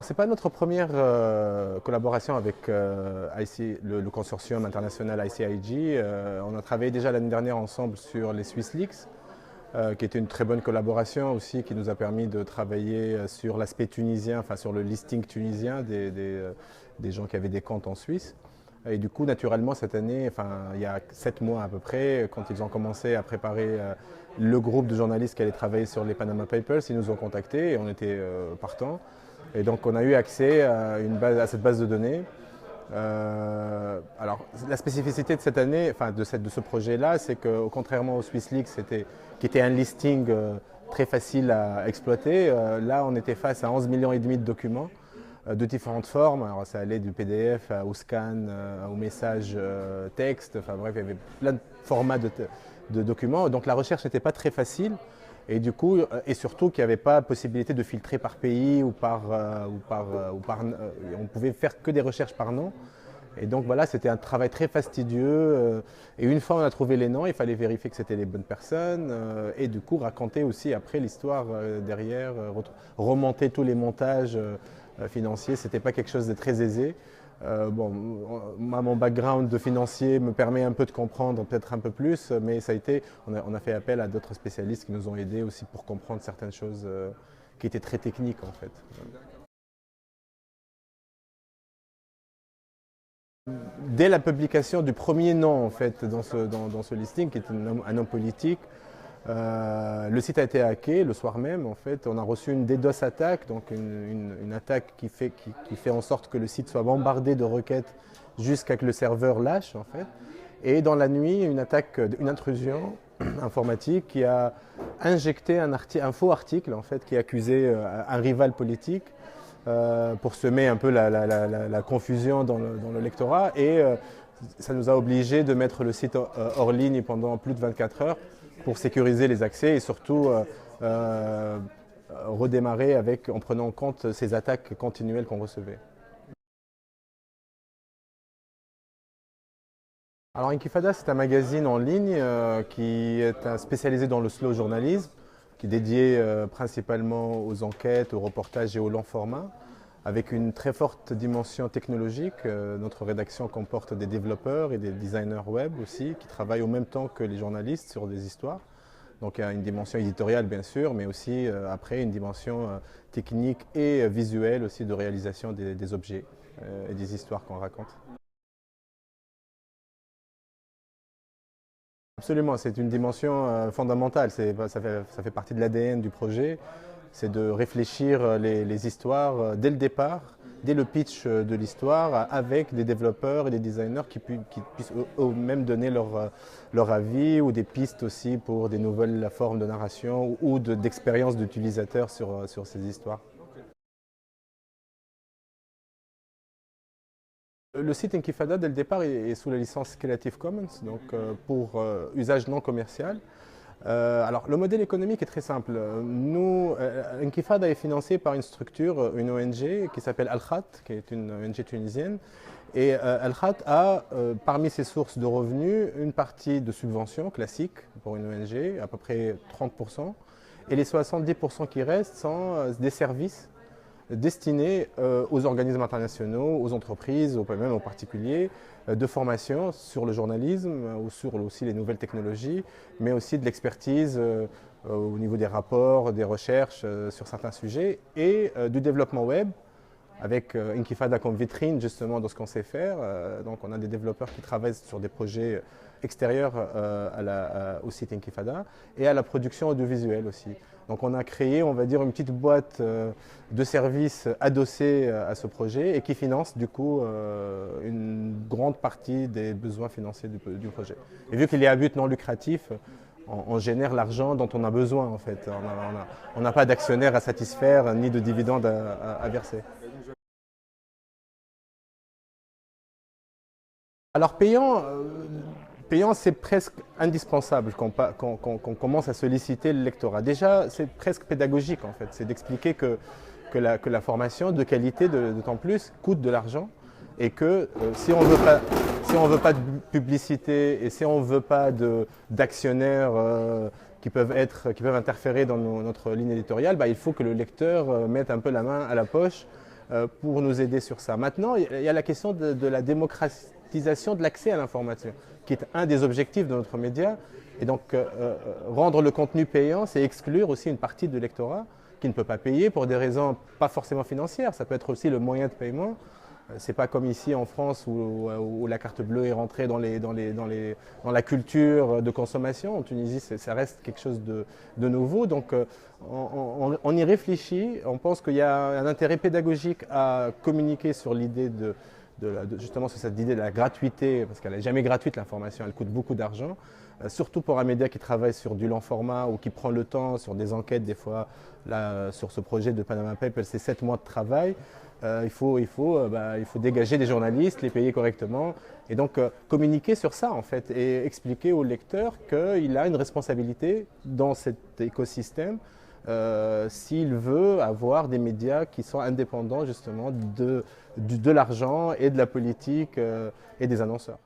Ce n'est pas notre première collaboration avec le consortium international ICIG. On a travaillé déjà l'année dernière ensemble sur les Swiss Leaks, qui était une très bonne collaboration aussi, qui nous a permis de travailler sur l'aspect tunisien, enfin sur le listing tunisien des gens qui avaient des comptes en Suisse. Et du coup, naturellement, cette année, enfin, il y a 7 mois à peu près, quand ils ont commencé à préparer le groupe de journalistes qui allait travailler sur les Panama Papers, ils nous ont contactés et on était partants. Et donc, on a eu accès à cette base de données. Alors, la spécificité de cette année, enfin de ce projet-là, c'est que, contrairement au Swiss Leaks, qui était un listing très facile à exploiter, là, on était face à 11,5 millions de documents de différentes formes. Alors, ça allait du PDF au scan, au message texte. Enfin bref, il y avait plein de formats de documents. Donc, la recherche n'était pas très facile. Et du coup, et surtout qu'il n'y avait pas possibilité de filtrer par pays on pouvait faire que des recherches par nom. Et donc voilà, c'était un travail très fastidieux. Et une fois on a trouvé les noms, il fallait vérifier que c'était les bonnes personnes. Et du coup, raconter aussi après l'histoire derrière, remonter tous les montages financiers, c'était pas quelque chose de très aisé. Bon, moi, mon background de financier me permet un peu de comprendre peut-être un peu plus, mais ça a été, on a fait appel à d'autres spécialistes qui nous ont aidés aussi pour comprendre certaines choses qui étaient très techniques en fait. Dès la publication du premier nom en fait dans ce listing, qui est un homme politique, le site a été hacké le soir même. En fait, on a reçu une DDoS attaque, donc une attaque qui fait en sorte que le site soit bombardé de requêtes jusqu'à ce que le serveur lâche en fait. Et dans la nuit, une intrusion informatique qui a injecté un faux article en fait, qui accusait un rival politique pour semer un peu la confusion dans le lectorat. Et ça nous a obligés de mettre le site hors ligne pendant plus de 24 heures pour sécuriser les accès et surtout redémarrer en prenant en compte ces attaques continuelles qu'on recevait. Alors Intifada, c'est un magazine en ligne qui est spécialisé dans le slow journalisme, qui est dédié principalement aux enquêtes, aux reportages et au long format, avec une très forte dimension technologique. Notre rédaction comporte des développeurs et des designers web aussi, qui travaillent au même temps que les journalistes sur des histoires. Donc il y a une dimension éditoriale bien sûr, mais aussi après une dimension technique et visuelle aussi de réalisation des objets et des histoires qu'on raconte. Absolument, c'est une dimension fondamentale, ça fait partie de l'ADN du projet, c'est de réfléchir les histoires dès le départ, dès le pitch de l'histoire, avec des développeurs et des designers qui puissent eux-mêmes donner leur avis ou des pistes aussi pour des nouvelles formes de narration ou d'expérience d'utilisateur sur ces histoires. Le site Intifada, dès le départ, est sous la licence Creative Commons, donc pour usage non commercial. Alors, le modèle économique est très simple. Nous, Intifada est financé par une structure, une ONG qui s'appelle Al-Khat, qui est une ONG tunisienne. Et Al-Khat a, parmi ses sources de revenus, une partie de subventions classiques pour une ONG, à peu près 30%. Et les 70% qui restent sont des services destinés aux organismes internationaux, aux entreprises, même aux particuliers, de formation sur le journalisme ou sur aussi les nouvelles technologies, mais aussi de l'expertise au niveau des rapports, des recherches sur certains sujets et du développement web avec Intifada comme vitrine justement de ce qu'on sait faire. Donc on a des développeurs qui travaillent sur des projets extérieurs au site Intifada et à la production audiovisuelle aussi. Donc on a créé, on va dire, une petite boîte de services adossée à ce projet et qui finance du coup une grande partie des besoins financiers du projet. Et vu qu'il est à but non lucratif, on génère l'argent dont on a besoin en fait. On n'a pas d'actionnaires à satisfaire ni de dividendes à verser. Alors payant c'est presque indispensable qu'on commence à solliciter le lectorat. Déjà, c'est presque pédagogique en fait, c'est d'expliquer que la formation de qualité, d'autant plus, coûte de l'argent et que si on veut pas de publicité et si on ne veut pas d'actionnaires qui peuvent interférer dans notre ligne éditoriale, bah, il faut que le lecteur mette un peu la main à la poche pour nous aider sur ça. Maintenant, il y a la question de la démocratisation de l'accès à l'information, qui est un des objectifs de notre média. Et donc, rendre le contenu payant, c'est exclure aussi une partie de l'électorat qui ne peut pas payer pour des raisons pas forcément financières. Ça peut être aussi le moyen de paiement. C'est pas comme ici en France où la carte bleue est rentrée dans la culture de consommation. En Tunisie, ça reste quelque chose de nouveau. Donc, on y réfléchit. On pense qu'il y a un intérêt pédagogique à communiquer sur l'idée justement sur cette idée de la gratuité, parce qu'elle n'est jamais gratuite l'information, elle coûte beaucoup d'argent, surtout pour un média qui travaille sur du long format ou qui prend le temps sur des enquêtes, des fois, là, sur ce projet de Panama Papers, c'est 7 mois de travail. Il faut dégager des journalistes, les payer correctement et donc communiquer sur ça en fait et expliquer au lecteur qu'il a une responsabilité dans cet écosystème s'il veut avoir des médias qui sont indépendants justement de l'argent et de la politique et des annonceurs.